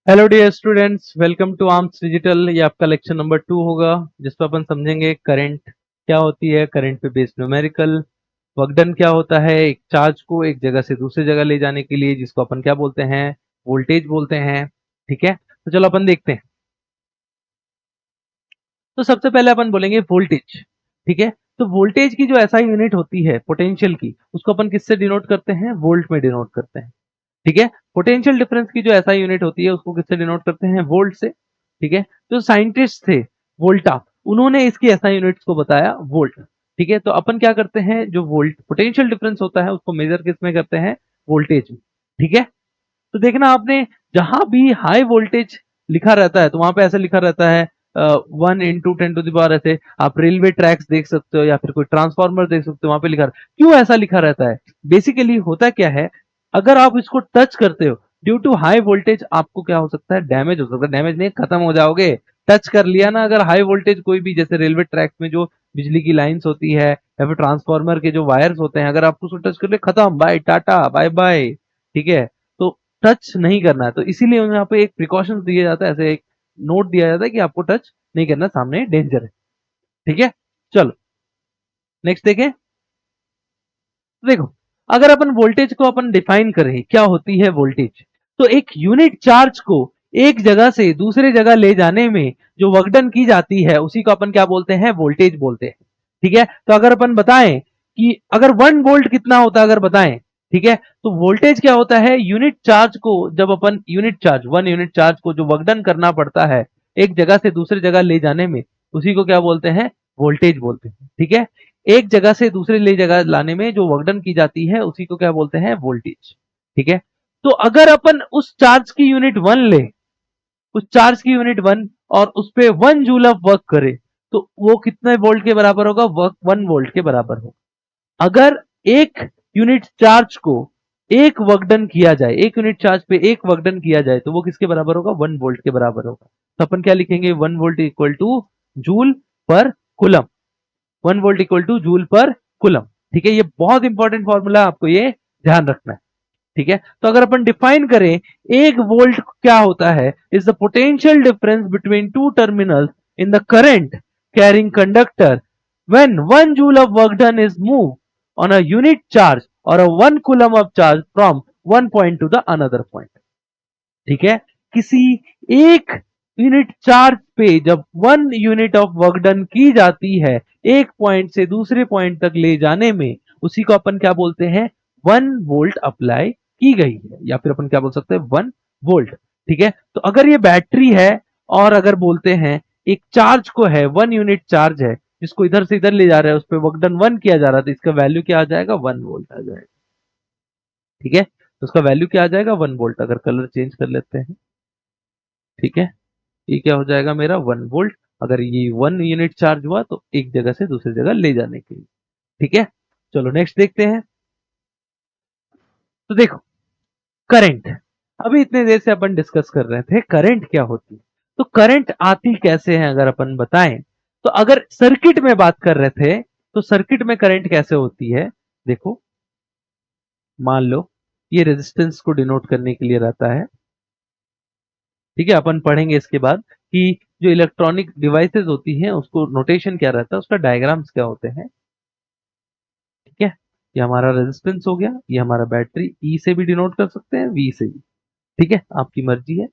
Hello dear students, welcome to Arms Digital. ये आपका lecture number 2 होगा, जिस पर अपन समझेंगे करंट क्या होती है, करंट पे बेस्ड न्यूमेरिकल। वर्क डन क्या होता है, एक चार्ज को एक जगह से दूसरी जगह ले जाने के लिए, जिसको अपन क्या बोलते हैं, वोल्टेज बोलते हैं। ठीक है, तो चलो अपन देखते हैं। तो सबसे पहले अपन बोलेंगे वोल्टेज। ठीक है, तो वोल्टेज की जो एसआई यूनिट होती है पोटेंशियल की, उसको अपन किससे डिनोट करते हैं, वोल्ट में डिनोट करते हैं। ठीक है, पोटेंशियल डिफरेंस की जो एसआई यूनिट होती है उसको किससे डिनोट करते हैं, वोल्ट से। ठीक है, जो साइंटिस्ट थे वोल्टा, उन्होंने इसकी एसआई यूनिट्स को बताया वोल्ट। ठीक है, तो अपन क्या करते हैं, जो वोल्ट पोटेंशियल डिफरेंस होता है उसको मेजर किस में करते हैं, वोल्टेज में। ठीक है, तो देखना आपने, जहां भी हाई वोल्टेज लिखा रहता है तो वहां पे ऐसे लिखा रहता है 1 × 10⁻⁴। ऐसे आप रेलवे ट्रैक्स देख सकते हो या फिर कोई ट्रांसफार्मर देख सकते हो, वहां पे लिखा क्यों ऐसा लिखा रहता है। बेसिकली होता क्या है, अगर आप इसको टच करते हो ड्यू टू हाई वोल्टेज, आपको क्या हो सकता है, डैमेज हो सकता है। डैमेज नहीं, खत्म हो जाओगे। टच कर लिया ना अगर हाई वोल्टेज कोई भी, जैसे रेलवे ट्रैक्स में जो बिजली की लाइंस होती है या फिर ट्रांसफार्मर के जो वायर्स होते हैं, अगर आप उसको टच कर ले, खत्म, बाय टाटा बाय बाय। ठीक है, तो टच नहीं करना है। तो इसीलिए यहाँ पे एक प्रिकॉशन दिया जाता है, ऐसे एक नोट दिया जाता है कि आपको टच नहीं करना, सामने डेंजर है। ठीक है, चलो नेक्स्ट देखें। तो देखो, अगर अपन वोल्टेज को अपन डिफाइन करें, क्या होती है वोल्टेज, तो एक यूनिट चार्ज को एक जगह से दूसरे जगह ले जाने में जो वर्क डन की जाती है, उसी को अपन क्या बोलते हैं, वोल्टेज बोलते हैं। ठीक है, तो अगर अपन बताएं कि अगर 1 वोल्ट कितना होता है, अगर बताएं, ठीक है, तो वोल्टेज क्या होता है, यूनिट चार्ज को, जब अपन यूनिट चार्ज 1 यूनिट चार्ज को जो वर्क डन करना पड़ता है एक जगह से दूसरी जगह ले जाने में, उसी को क्या बोलते हैं, वोल्टेज बोलते हैं। ठीक है, एक जगह से दूसरे ले जगह लाने में जो वर्क डन की जाती है उसी को क्या बोलते हैं, वोल्टेज। ठीक है, तो अगर अपन उस चार्ज की यूनिट 1 ले, उस चार्ज की यूनिट 1, और उस पे 1 जूल ऑफ वर्क करे, तो वो कितने वोल्ट के बराबर होगा, वर्क 1 वोल्ट के बराबर होगा। अगर एक यूनिट चार्ज को एक वर्क डन किया जाए, एक यूनिट चार्ज पे एक वर्क डन किया जाए, तो वो किसके बराबर होगा, 1 वोल्ट के बराबर होगा। तो अपन क्या लिखेंगे, 1 volt equal two joule per coulomb. 1 volt equal two joule per coulomb. ठीक है, ये बहुत इंपॉर्टेंट फॉर्मूला, आपको ये ध्यान रखना है। ठीक है, तो अगर अपन डिफाइन करें, एक वोल्ट क्या होता है, is the potential difference between two terminals in the current carrying conductor when 1 joule of work done is moved on a unit charge or a 1 coulomb of charge from one point to the another point। ठीक है, किसी एक unit charge पे जब 1 unit of work done की जाती है एक पॉइंट से दूसरे पॉइंट तक ले जाने में, उसी को अपन क्या बोलते हैं, 1 वोल्ट अप्लाई की गई है, या फिर अपन क्या बोल सकते हैं, 1 वोल्ट। ठीक है, तो अगर ये बैटरी है और अगर बोलते हैं एक चार्ज को है, 1 यूनिट चार्ज है जिसको इधर से इधर ले जा रहा है, उस पर वर्क डन 1 किया जा रहा है, तो इसका वैल्यू क्या आ जाएगा, 1 वोल्ट आ जाएगा। ठीक है, तो उसका वैल्यू क्या आ जाएगा, 1 वोल्ट। अगर कलर चेंज कर लेते हैं, ठीक है, ये क्या हो जाएगा मेरा, 1 वोल्ट। अगर ये 1 यूनिट चार्ज हुआ तो एक जगह से दूसरी जगह ले जाने के लिए। ठीक है, चलो नेक्स्ट देखते हैं। तो देखो, करंट, अभी इतने देर से अपन डिस्कस कर रहे थे करंट क्या होती है। तो करंट आती कैसे है, अगर अपन बताएं, तो अगर सर्किट में बात कर रहे थे, तो सर्किट में करंट कैसे होती है, देखो, मान लो ये रेजिस्टेंस को डिनोट करने के लिए रहता है। ठीक है, अपन पढ़ेंगे इसके बाद कि जो इलेक्ट्रॉनिक डिवाइसेस होती हैं उसको नोटेशन क्या रहता है, उसका डायग्राम्स क्या होते हैं। ठीक है, ये हमारा रेजिस्टेंस हो गया, ये हमारा बैटरी, ई से भी डिनोट कर सकते हैं, वी से भी। ठीक है, आपकी मर्जी है।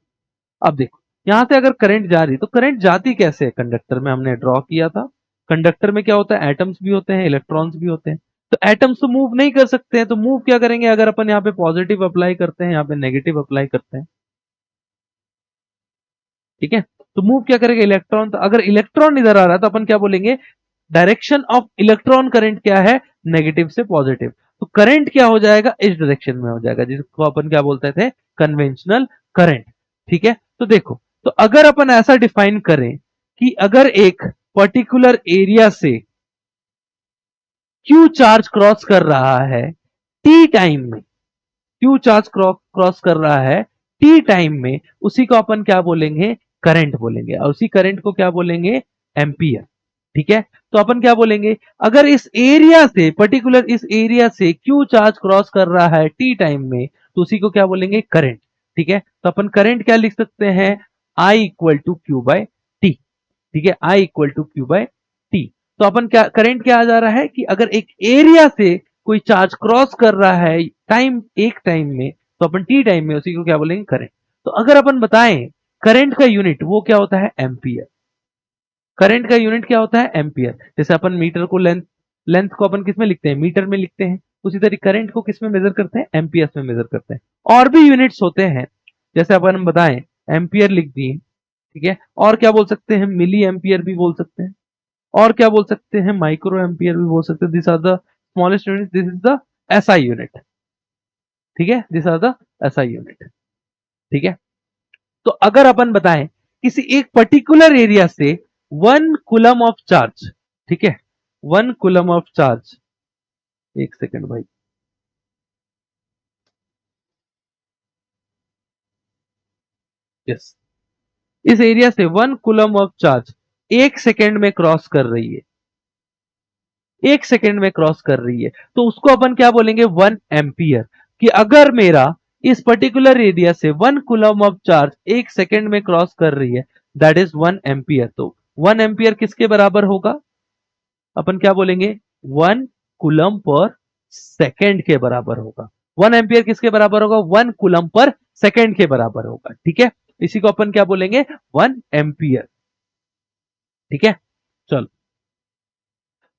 अब देखो, यहां से अगर करंट जा रही, तो करंट जाती कैसे है, कंडक्टर में हमने ड्रॉ किया था। कंडक्टर में क्या होता है, एटम्स भी होते हैं, इलेक्ट्रॉन्स भी होते हैं। तो एटम्स तो मूव नहीं कर सकते हैं, तो मूव क्या करेंगे, अगर अपन यहाँ पे पॉजिटिव अप्लाई करते हैं, यहाँ पे नेगेटिव अप्लाई करते हैं। ठीक है, तो मूव क्या करेगा, इलेक्ट्रॉन। तो अगर इलेक्ट्रॉन इधर आ रहा है तो अपन क्या बोलेंगे, डायरेक्शन ऑफ इलेक्ट्रॉन करंट क्या है, नेगेटिव से पॉजिटिव। तो करंट क्या हो जाएगा, इस डायरेक्शन में हो जाएगा, जिसको अपन क्या बोलते थे, कन्वेंशनल करंट। ठीक है, तो देखो, तो अगर अपन ऐसा डिफाइन करें कि अगर एक पर्टिकुलर एरिया से क्यू चार्ज क्रॉस कर रहा है टी टाइम में, क्यू चार्ज क्रॉस कर रहा है टी टाइम में, उसी को अपन क्या बोलेंगे, करंट बोलेंगे, और उसी करंट को क्या बोलेंगे, एम्पियर। ठीक है, तो अपन क्या बोलेंगे, अगर इस एरिया से, पर्टिकुलर इस एरिया से क्यू चार्ज क्रॉस कर रहा है टी टाइम में, तो उसी को क्या बोलेंगे, करंट। ठीक है, तो अपन करंट क्या लिख सकते हैं, I equal to Q by T. ठीक है, I equal to Q by T. तो अपन क्या करंट क्या आ जा रहा है कि अगर एक एरिया से कोई चार्ज क्रॉस कर रहा है एक टाइम में, तो अपन टी टाइम में उसी को क्या बोलेंगे, करंट। तो अगर अपन बताएं करंट का यूनिट वो क्या होता है, एम्पियर। करंट का यूनिट क्या होता है, एम्पियर। जैसे अपन मीटर को लेंथ को अपन किस में लिखते हैं, मीटर में लिखते हैं, उसी तरह करंट को किस में मेजर करते हैं, एम्पियर्स में मेजर करते हैं। और भी यूनिट्स होते हैं, जैसे अपन हम बताएं एम्पियर लिख दिए, ठीक है, और क्या बोल सकते हैं, मिली एम्पियर भी बोल सकते हैं, और क्या बोल सकते हैं, माइक्रो एम्पियर भी बोल सकते हैं। This are the smallest unit, this is the SI unit. ठीक है, this are the SI unit. ठीक है, तो अगर अपन बताएं किसी एक पर्टिकुलर एरिया से 1 कूलम ऑफ चार्ज, ठीक है, 1 कूलम ऑफ चार्ज, एक सेकंड भाई, यस, इस एरिया से 1 कूलम ऑफ चार्ज 1 सेकेंड में क्रॉस कर रही है, 1 सेकेंड में क्रॉस कर रही है, तो उसको अपन क्या बोलेंगे, 1 एम्पियर। कि अगर मेरा इस पर्टिकुलर एरिया से 1 कूलम ऑफ चार्ज 1 सेकेंड में क्रॉस कर रही है, दैट इज 1 एम्पियर। तो 1 एम्पियर किसके बराबर होगा, अपन क्या बोलेंगे, 1 कूलम पर सेकेंड के बराबर होगा। 1 एम्पियर किसके बराबर होगा, 1 कूलम पर सेकेंड के बराबर होगा। ठीक है, इसी को अपन क्या बोलेंगे, 1 एम्पियर। ठीक है, चलो,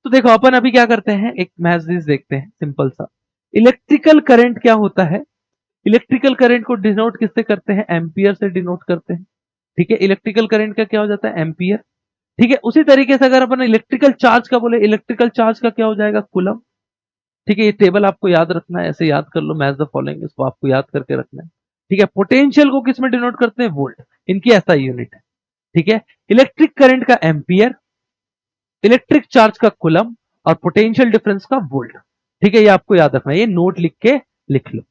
तो देखो अपन अभी क्या करते हैं, एक मैथ्स देखते हैं सिंपल सा। इलेक्ट्रिकल करंट क्या होता है, इलेक्ट्रिकल करंट को डिनोट किससे करते हैं, एम्पियर से डिनोट करते हैं। ठीक है, इलेक्ट्रिकल करंट का क्या हो जाता है, एम्पियर। ठीक है, उसी तरीके से अगर अपन इलेक्ट्रिकल चार्ज का बोले, इलेक्ट्रिकल चार्ज का क्या हो जाएगा, कूलम। ठीक है, ये टेबल आपको याद रखना है, ऐसे याद कर लो, मैच द फॉलोइंग, इसको आपको याद करके रखना है। ठीक है, पोटेंशियल को किस में डिनोट करते हैं, वोल्ट, इनकी ऐसा यूनिट है। ठीक है, इलेक्ट्रिक करंट का एम्पियर, इलेक्ट्रिक चार्ज का कूलम, और पोटेंशियल डिफरेंस का वोल्ट। ठीक है, ये आपको याद रखना है, ये नोट लिख के लिख लो।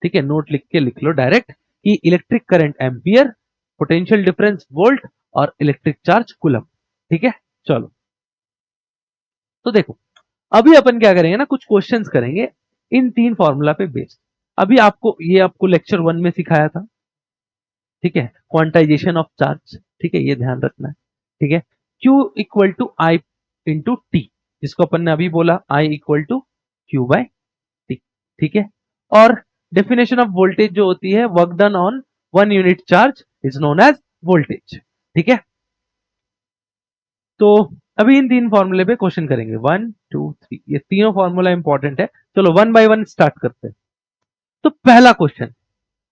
ठीक है, नोट लिख के लिख लो डायरेक्ट, कि electric current ampere, potential difference volt, और इलेक्ट्रिक चार्ज कूलम। ठीक है, चलो, तो देखो अभी अपन क्या करेंगे ना, कुछ क्वेश्चंस करेंगे इन तीन फॉर्मूला पे बेस्ड। अभी आपको ये आपको लेक्चर 1 में सिखाया था। ठीक है, क्वांटाइजेशन ऑफ चार्ज, ठीक है, ये ध्यान रखना है। ठीक है, Q equal to I into T, जिसको अपन ने अभी बोला I equal to Q by T. ठीक है, और डेफिनेशन ऑफ वोल्टेज जो होती है, work done on 1 unit charge is known as voltage. ठीक है, तो अभी इन तीन फॉर्मूले पे क्वेश्चन करेंगे, 1 2 3, ये तीनों फॉर्मूला इंपॉर्टेंट है। चलो 1 बाय 1 स्टार्ट करते हैं। तो पहला question,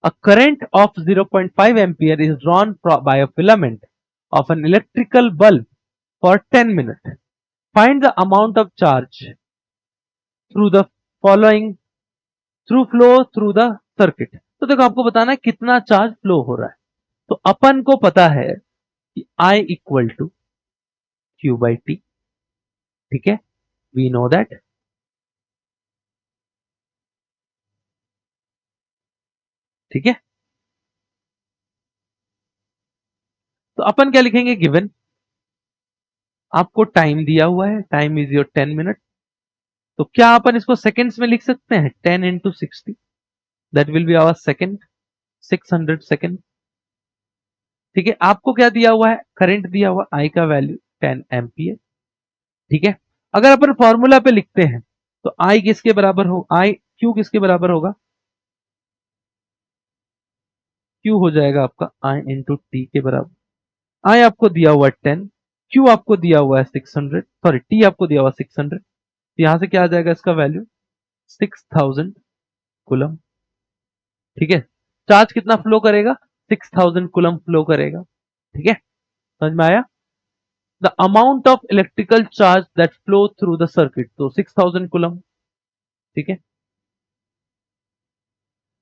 a current of 0.5 ampere is drawn by a filament of an electrical bulb for 10 minutes. Find the amount of charge through the following flow through the circuit. तो देखो आपको बताना है कितना चार्ज फ्लो हो रहा है। तो अपन को पता है कि I equal to Q by T. ठीक है, वी नो दैट। ठीक है, तो अपन क्या लिखेंगे, गिवन, आपको टाइम दिया हुआ है, टाइम इज योर 10 मिनट। तो क्या अपन इसको सेकेंड्स में लिख सकते हैं, 10 into 60, that will be our second, 600 second. ठीक है, आपको क्या दिया हुआ है, करंट दिया हुआ, आई का वैल्यू 10 एम्पियर। ठीक है, अगर अपन फॉर्मूला पे लिखते हैं तो आई किसके बराबर हो, आई क्यू किसके बराबर होगा, क्यू हो जाएगा आपका आई इंटू टी के बराबर। आई आपको दिया हुआ 10, क्यू आपको दिया हुआ है 600, सॉरी टी आपको दिया हुआ 600, तो यहां से क्या आ जाएगा इसका वैल्यू, 6000 कुलम। ठीक है, चार्ज कितना फ्लो करेगा, 6000 कुलम फ्लो करेगा। ठीक है, समझ में आया, the amount of electrical charge that flow through the circuit, तो 6000 कुलम। ठीक है,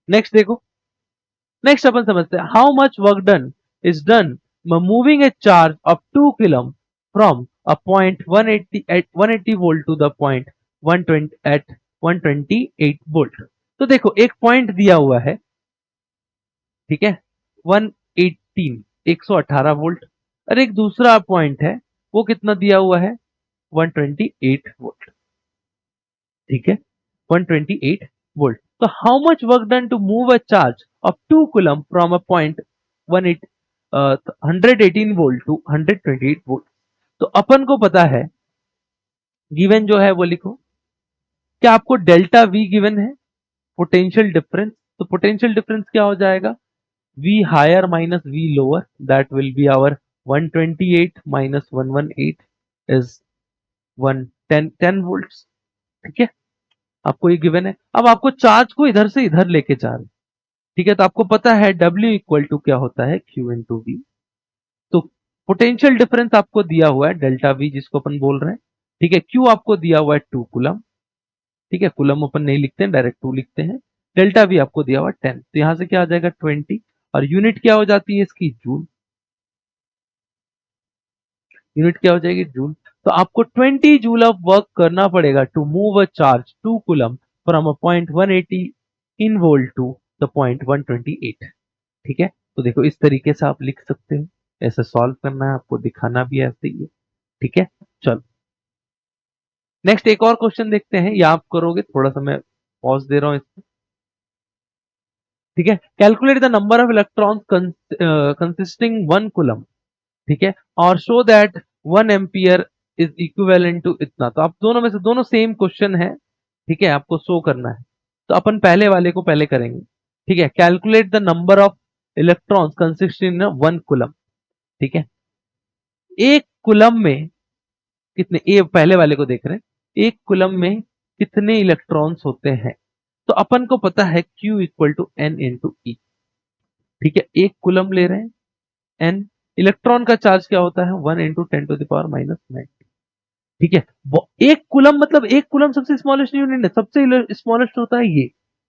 नेक्स्ट देखो, नेक्स्ट अपन समझते हैं, how much work done is done moving a charge of 2 coulomb from a point 180 at 180 volt to the point 120 at 128 volt. तो देखो एक पॉइंट दिया हुआ है, ठीक है, 118 118 वोल्ट, और एक दूसरा पॉइंट है, वो कितना दिया हुआ है, 128 वोल्ट। ठीक है, 128 वोल्ट। तो how much work done to move a charge of 2 coulomb from a point 118 volt to 128 volt। तो अपन को पता है, गिवन जो है वो लिखो, क्या आपको डेल्टा वी गिवन है, पोटेंशियल डिफरेंस। तो पोटेंशियल डिफरेंस क्या हो जाएगा, V higher minus V lower, that will be our 128 minus 118 is 10 volts। ठीक है, आपको ये गिवन है। अब आपको चार्ज को इधर से इधर लेके जा रहे, ठीक है, तो आपको पता है W इक्वल टू क्या होता है, Q इंटू V। तो पोटेंशियल डिफरेंस आपको दिया हुआ है डेल्टा V, जिसको अपन बोल रहे हैं, ठीक है। Q आपको दिया हुआ है 2 कूलम, ठीक है, कूलम अपन नहीं लिखते हैं, डायरेक्ट 2 लिखते हैं। डेल्टा V आपको दिया हुआ 10, तो यहां से क्या आ जाएगा 20, और यूनिट क्या हो जाती है इसकी, जूल। यूनिट क्या हो जाएगी, जूल। तो आपको 20 जूल ऑफ वर्क करना पड़ेगा to move a charge 2 coulomb from a point 180 in volt to the point 128। ठीक है, तो देखो इस तरीके से आप लिख सकते हो, ऐसे सॉल्व करना है आपको, दिखाना भी ऐसे ही है। ठीक है, चलो नेक्स्ट एक और क्वेश्चन देखते हैं, या आप करोगे, थोड़ा सा मैं पॉज दे रहा हूं इसमें। ठीक है, calculate the number of electrons consisting 1 coulomb, ठीक है, और show that 1 ampere is equivalent to इतना। तो आप दोनों में से, दोनों सेम क्वेश्चन है, ठीक है, आपको शो करना है। तो अपन पहले वाले को पहले करेंगे। ठीक है, calculate the number of electrons consisting in 1 coulomb. ठीक है, एक कुलम में कितने, ये पहले वाले को देख रहे हैं, एक कुलम में कितने इलेक्ट्रॉन्स होते हैं। तो अपन को पता है Q equal to n into e. ठीक है, एक कुलम ले रहे हैं, एन इलेक्ट्रॉन का चार्ज क्या होता है, 1 इंटू 10⁻⁻⁹। ठीक है, एक कुलम मतलब, एक कुलम सबसे स्मॉलेस्ट यूनिट है, सबसे स्मॉलेस्ट होता है ये।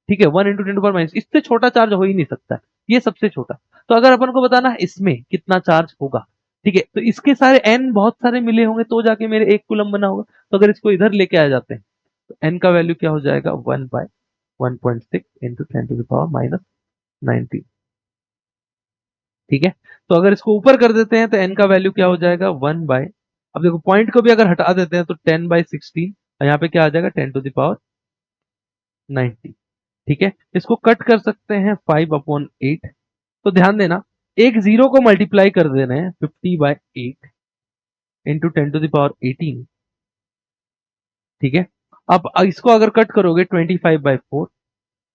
ठीक है, 1 इंटू 10⁻⁻, इससे छोटा चार्ज हो ही नहीं सकता, ये सबसे छोटा। तो अगर अपन को बताना है इसमें कितना चार्ज होगा, ठीक है, तो इसके सारे एन बहुत सारे मिले होंगे तो जाके मेरे एक कुलम बना होगा। तो अगर इसको इधर लेके आ जाते हैं, तो एन का वैल्यू क्या हो जाएगा, 1/1.6 इंटू 10⁻⁻⁹। ठीक है, तो अगर इसको ऊपर कर देते हैं तो एन का वैल्यू क्या हो जाएगा, 1 बाय, अब देखो पॉइंट को भी अगर हटा देते हैं तो 10/16, और यहाँ पे क्या आ जाएगा 10⁻90। ठीक है, इसको कट कर सकते हैं 5/8। तो ध्यान देना, एक जीरो को मल्टीप्लाई कर देना है 50/8 इंटू 10⁻18। ठीक है, अब इसको अगर कट करोगे 25/4,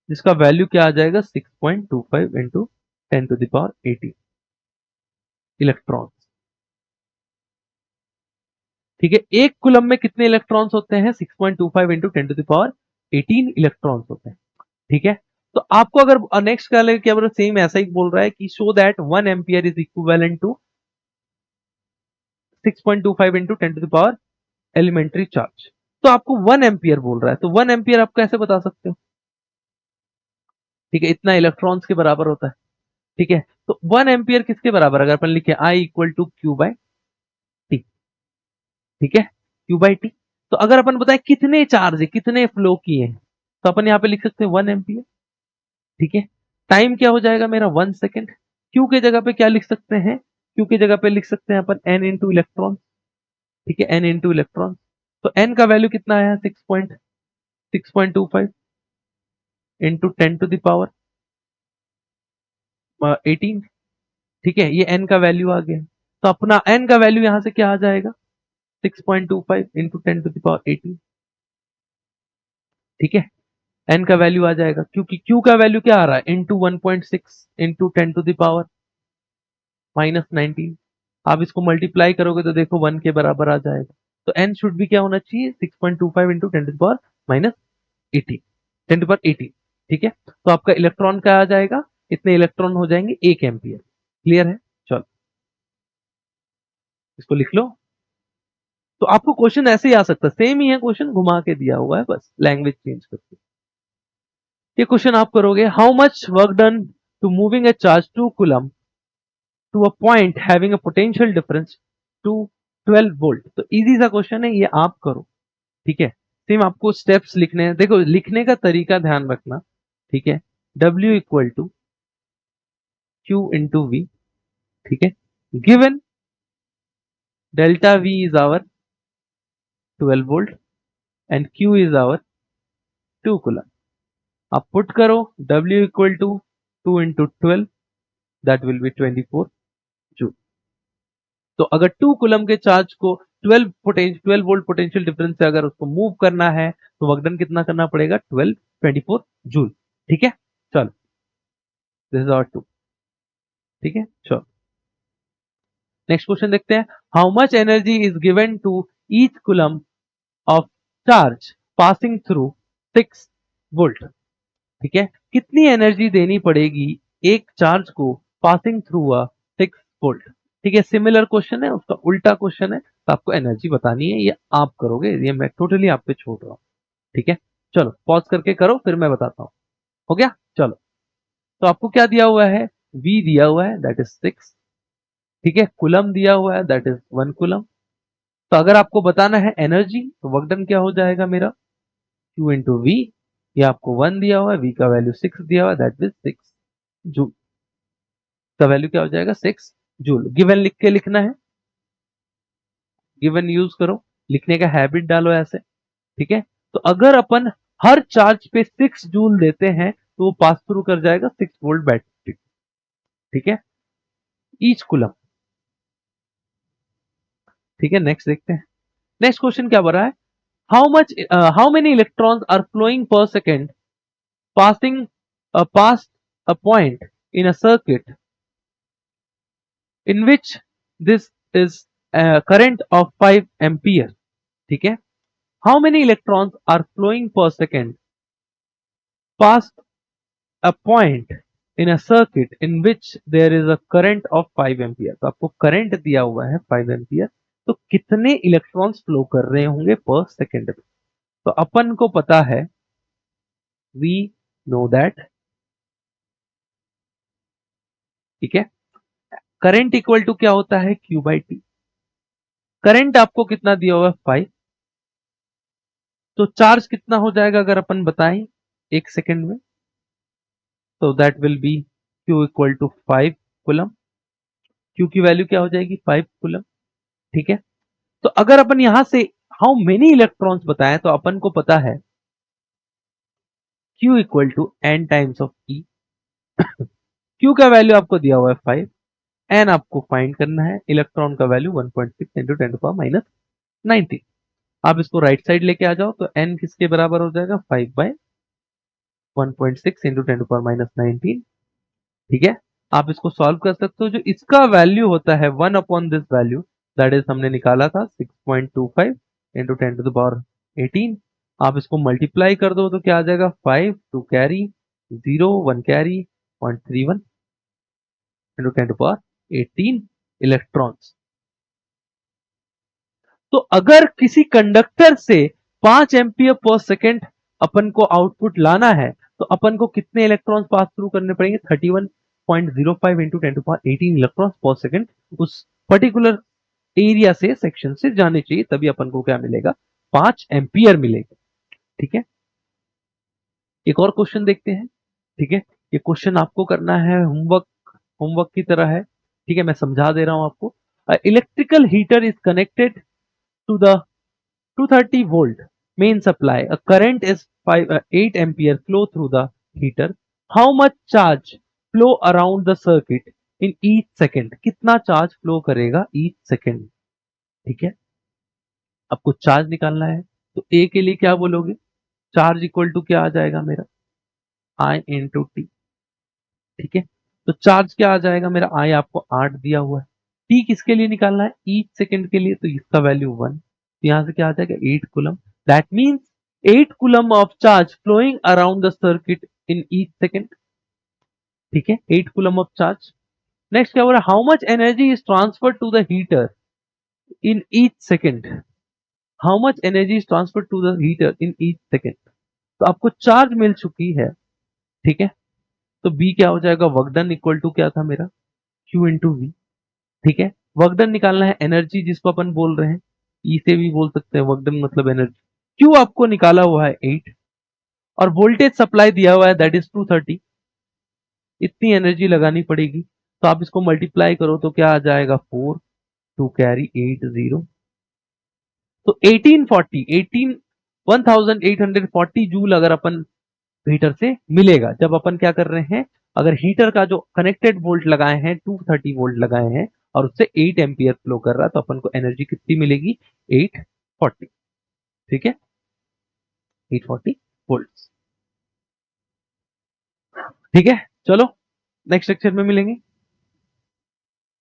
जिसका वैल्यू क्या आ जाएगा, 6.25 इंटू 10⁻18 इलेक्ट्रॉन। ठीक है, एक कुलम में कितने इलेक्ट्रॉन्स होते हैं, 6.25 इंटू 10⁻18 इलेक्ट्रॉन्स होते हैं। ठीक है, तो आपको अगर नेक्स्ट क्या लगेगा, क्या बोल, सेम ऐसा ही बोल रहा है कि show that 1 ampere is equivalent to 6.25 into 10⁻, elementary charge. तो आपको 1 एम्पियर बोल रहा है, तो 1 एम्पियर आप कैसे बता सकते हो। ठीक है, इतना इलेक्ट्रॉन्स के बराबर होता है। ठीक है, तो 1 एम्पियर किसके बराबर, अगर अपन लिखे I इक्वल टू Q/T। ठीक है, Q/T। तो अगर अपन बताए कितने चार्ज है, कितने फ्लो किए हैं, तो अपन यहाँ पे लिख सकते हैं 1 एम्पियर। ठीक है, टाइम क्या हो जाएगा मेरा, 1 सेकेंड। क्यू के जगह पे क्या लिख सकते हैं, क्यू की जगह पे लिख सकते हैं अपन एन इंटू इलेक्ट्रॉन। ठीक है, एन इंटू इलेक्ट्रॉन। तो एन का वैल्यू कितना आया, 6.25 इंटू 10⁻18। ठीक है, ये एन का वैल्यू आ गया। तो अपना एन का वैल्यू यहां से क्या आ जाएगा, 6.25 इंटू 10⁻18। ठीक है, एन का वैल्यू आ जाएगा, क्योंकि क्यू का वैल्यू क्या आ रहा है, इंटू 1.6 इंटू 10⁻⁻19। आप इसको मल्टीप्लाई करोगे तो देखो 1 के बराबर आ जाएगा। तो एन शुड भी क्या होना चाहिए, 6.25 इंटू 10⁻⁻18, 10⁻18। ठीक है, तो आपका इलेक्ट्रॉन क्या आ जाएगा, इतने इलेक्ट्रॉन हो जाएंगे 1 एम्पियर। क्लियर है, चलो इसको लिख लो। तो आपको क्वेश्चन ऐसे ही आ सकता है, सेम ही है क्वेश्चन, घुमा के दिया हुआ है, बस लैंग्वेज चेंज करके। ये क्वेश्चन आप करोगे, how much work done to moving a charge 2 coulomb to a point having a potential difference to 12 volt. तो इजी सा क्वेश्चन है, ये आप करो। ठीक है, सेम आपको स्टेप्स लिखने हैं, देखो लिखने का तरीका ध्यान रखना। ठीक है, W equal to Q into V। ठीक है, given delta V is our 12 volt and Q is our 2 coulomb. आप पुट करो W equal to 2 into 12 that will be 24 joule. तो अगर 2 कूलम के चार्ज को 12 वोल्ट पोटेंशियल डिफरेंस से अगर उसको मूव करना है तो वर्क डन कितना करना पड़ेगा 24 जूल। ठीक है, चलो दिस इज आवर 2। ठीक है, चलो नेक्स्ट क्वेश्चन देखते हैं। How much energy is given to each coulomb of charge passing through 6 volt. ठीक है, कितनी एनर्जी देनी पड़ेगी एक चार्ज को पासिंग थ्रू अ 6 वोल्ट। ठीक है, सिमिलर क्वेश्चन है, उसका उल्टा क्वेश्चन है, तो आपको एनर्जी बतानी है, ये आप करोगे, ये मैं टोटली आप पे छोड़ रहा हूं। ठीक है, चलो पॉज करके करो फिर मैं बताता हूं। हो गया, चलो तो आपको क्या दिया हुआ है, V दिया हुआ है दैट इज 6। ठीक है, कुलम दिया हुआ है दैट इज 1 कुलम। तो अगर आपको बताना है एनर्जी तो वर्क डन क्या हो जाएगा मेरा Q इंटू वी। ये आपको 1 दिया हुआ है, V का वैल्यू 6 दिया हुआ है दैट इज 6 जूल का वैल्यू क्या हो जाएगा 6 जूल। गिवन लिख के लिखना है, गिवन यूज करो, लिखने का हैबिट डालो ऐसे। ठीक है, तो अगर अपन हर चार्ज पे 6 जूल देते हैं तो वो पास थ्रू कर जाएगा 6 वोल्ट बैटरी। ठीक है, ईच कुलम। ठीक है, नेक्स्ट देखते हैं। नेक्स्ट क्वेश्चन क्या बना है, how many electrons are flowing per second passing past a point in a circuit in which this is a current of 5 ampere। ठीक है, how many electrons are flowing per second past a point in a circuit in which there is a current of 5 ampere। तो आपको current दिया हुआ है 5 ampere, तो कितने electrons flow कर रहे होंगे पर सेकेंड में। तो अपन को पता है, वी नो दैट। ठीक है, करंट इक्वल टू क्या होता है Q बाई टी। करंट आपको कितना दिया हुआ है 5, तो चार्ज कितना हो जाएगा अगर अपन बताएं 1 सेकेंड में, तो that will be Q equal to 5 coulomb. Q की वैल्यू क्या हो जाएगी 5 कूलम। ठीक है, तो अगर अपन यहां से हाउ मेनी इलेक्ट्रॉन्स बताएं तो अपन को पता है Q equal to n times of E। Q का वैल्यू आपको दिया हुआ है 5, n आपको फाइंड करना है, इलेक्ट्रॉन का वैल्यू 1.6 इंटू 10 पावर माइनस 19। आप इसको राइट साइड लेके आ जाओ तो n किसके बराबर हो जाएगा 5 बाय 1.6 इंटू 10 पावर माइनस 19। ठीक है, आप इसको सॉल्व कर सकते हो, जो इसका वैल्यू होता है 1 upon this value that is हमने निकाला था 6.25 इंटू 10 टू द पावर 18। आप इसको मल्टीप्लाई कर दो तो क्या आ जाएगा 5 2 carry 0 1 carry 0.31 into 10 to power 18 electrons. तो अगर किसी कंडक्टर से 5 एम्पियर पर सेकेंड अपन को आउटपुट लाना है तो अपन को कितने इलेक्ट्रॉन्स पास थ्रू करने पड़ेंगे 31.05 इंटू 10 टू पावर 18 इलेक्ट्रॉन्स पर सेकेंड उस पर्टिकुलर एरिया से सेक्शन से जाने चाहिए, तभी अपन को क्या मिलेगा 5 एम्पियर मिलेगा। ठीक है, एक और क्वेश्चन देखते हैं। ठीक है, ये क्वेश्चन आपको करना है, होमवर्क की तरह है। ठीक है, मैं समझा दे रहा हूं आपको। Electrical heater is connected to the 230 volt main supply. A current is 8 ampere flow through the heater. How much charge flow around the circuit in each second? कितना चार्ज फ्लो करेगा each second। ठीक है, आपको charge निकालना है, तो A के लिए क्या बोलोगे, चार्ज इक्वल टू क्या आ जाएगा मेरा I इंटू टी। ठीक है, तो चार्ज क्या आ जाएगा मेरा, I आपको 8 दिया हुआ है, T किसके लिए निकालना है ईच सेकेंड के लिए, तो इसका वैल्यू 1, तो यहां से क्या आ जाएगा 8 coulomb. That means 8 coulomb of charge flowing around the circuit in each second. ठीक है, 8 कूलम ऑफ चार्ज। नेक्स्ट क्या हो रहा है, how much energy is transfer to the heater in each second. How much energy is transfer to the heater in each second. तो आपको charge मिल चुकी है। ठीक है, तो बी क्या हो जाएगा, वर्क डन इक्वल टू क्या था मेरा Q इंटू वी। ठीक है, वर्क डन निकालना है, एनर्जी जिसको अपन बोल रहे हैं, ई से भी बोल सकते हैं, वर्क डन मतलब एनर्जी। Q आपको निकाला हुआ है 8 और वोल्टेज सप्लाई दिया हुआ है दैट इज 230। इतनी एनर्जी लगानी पड़ेगी, तो आप इसको मल्टीप्लाई करो तो क्या आ जाएगा 4 2 कैरी 8 0, तो 1840 जूल अगर अपन हीटर से मिलेगा जब अपन क्या कर रहे हैं अगर हीटर का जो कनेक्टेड वोल्ट लगाए हैं 230 वोल्ट लगाए हैं और उससे 8 एम्पियर फ्लो कर रहा है, तो अपन को एनर्जी कितनी मिलेगी? 840। ठीक है, 840 वोल्ट। ठीक है, चलो नेक्स्ट लेक्चर में मिलेंगे।